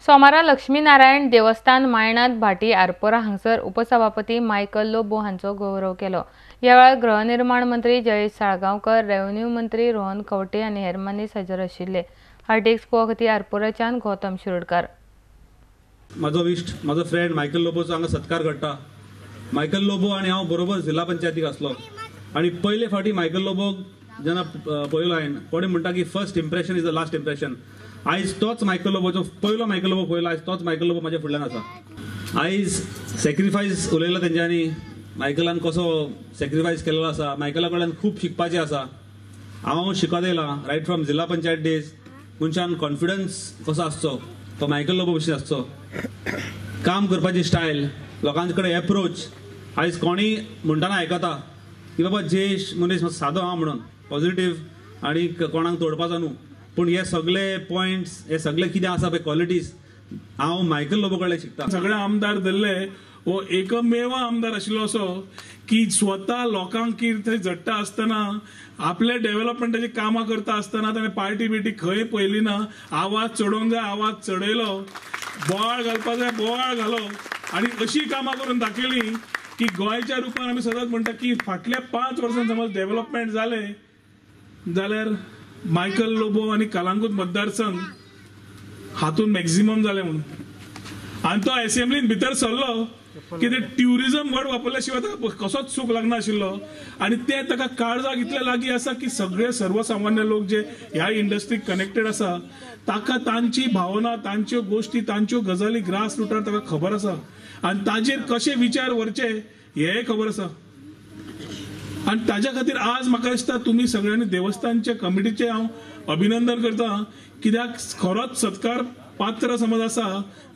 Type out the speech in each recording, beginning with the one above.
सोमारा लक्ष्मीनारायण देवस्थान मायनाथ भाटी आरपोरा हांगसर उपसभापती मायकल लोबो हांचो गौरव केलो। ह्या वेळार गृहनिर्माण मंत्री जयेश साळगांवकर, रेव्हेन्यू मंत्री रोहन खंवटे आनी हेर मनीस हजर आशिल्ले। हार्टिक सभापती आरपोराच्यान गौतम शिरोडकार। माझो इश्ट माझो फ्रेंड मायकल लोबोचो हांगा सत्कार करता। मायकल लोबो आनी हांव बरोबर जिल्हा पंचायतीक आसलो आनी पयले फावटी मायकल लोबोक जेन्ना पळयलो हांवें, कोणी म्हणटा की first impression is the last impression. आयज तोच मायकल लोबोचो पयलो मायकल लोबो पळयलो, आयज तोच मायकल लोबो म्हाज्या फुडल्यान आसा। आयज सॅक्रिफायस उलयलो तेंच्यांनी, मायकलान कसो सॅक्रिफायस केलेलो आसा, मायकला कडल्यान खूब शिकपाचें आसा। हांव शिकत येयलां रायट फ्रॉम जिल्हा पंचायत डेज, मनशान कॉन्फिडन्स कसो आसचो तो मायकल लोबो भशेन आसचो। काम करपाची स्टायल, लोकांचे कडेन एप्रोच, आयज कोणी म्हणटाना आयकता की बाबा जयेश मनीस सादो हांव म्हणून पॉझिटिव्ह आनी कोणाक तोडपाचो न्हू, पूण हे सगळे पॉयंट्स, हे सगळे कितें आसा पळय क्वॉलिटीज हांव मायकल लोबो कडल्यान शिकता। सगळे आमदार धरले हो एकमेव आमदार आशिल्लो असो की स्वता लोकांक थंय झडटा आसतना, आपले डेव्हलपमेंटाची कामां करता आसतना ताणें पार्टी बिटी खंय पयली ना। आवाज चडोवंक जाय आवाज चडयलो, बोवाळ घालपाक जाय बोवाळ घालो आनी अशी कामां करून दाखयली की गोंयच्या रुपान आमी सदांच म्हणटा की फाटल्या 5 वर्सांत समज डेव्हलपमेंट जाले जाल्यार मायकल लोबो आनी कलंगूट मतदारसंघ हातून मॅक्झिमम जाले म्हणून। आनी तो असेंब्लीन भितर सरलो की ते ट्युरिझम वर्ड वापरल्या शिवाय ताका कसोच सूख लागना आशिल्लो आनी ते ताका काळजाक इतले लागीं आसा की सगळे सर्वसामान्य लोक जे ह्या इंडस्ट्रीक कनेक्टेड आसा ताका तांची भावना, तांच्यो गोष्टी, तांच्यो गजाली ग्रास रुटार ताका खबर आसा आनी ताजेर कशे विचार व्हरचे हेय खबर आसा। आनी ताज्या खातीर आज म्हाका दिसता तुमी सगळ्यांनी देवस्थानच्या कमिटीचे हांव अभिनंदन करता, कित्याक खरोच सत्कार पात्र समज आसा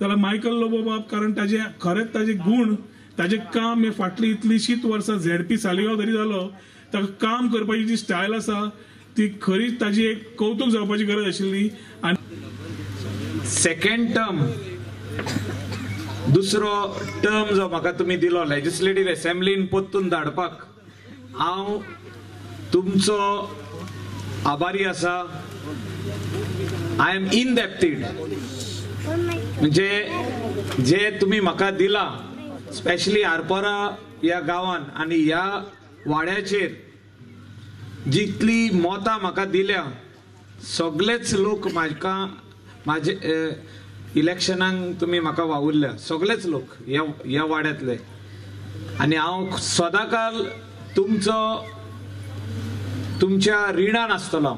जाल्यार मायकल लोबो बाब, कारण ताजे खरेंच ताजे गुण, ताजे काम हे फाटली इतलीशीच वर्सां झेडपी सालिगांव जरी जालो ताका काम करपाची जी स्टायल आसा ती खरीच ताजी एक कौतुक जावपाची गरज आशिल्ली। आनी सेकंड टर्म दुसरो टर्म जो म्हाका तुमी दिलो लेजिस्लेटिव्ह असेंब्लीन पोत्तून धाडपाक, हांव तुमचो आभारी आसा। आय एम इनडेप्टेड, म्हणजे जे तुम्ही म्हाका दिला, स्पेशली आरपोरा ह्या गांवान आनी ह्या वाड्याचेर जितली मोता म्हाका दिल्या, सगळेच लोक म्हाजे इलेक्शनाक तुमी म्हाका वावुरल्या, सगळेच लोक ह्या वाड्यांतले। आनी हांव सदांकाल तुमच्या रिणान आसतलो।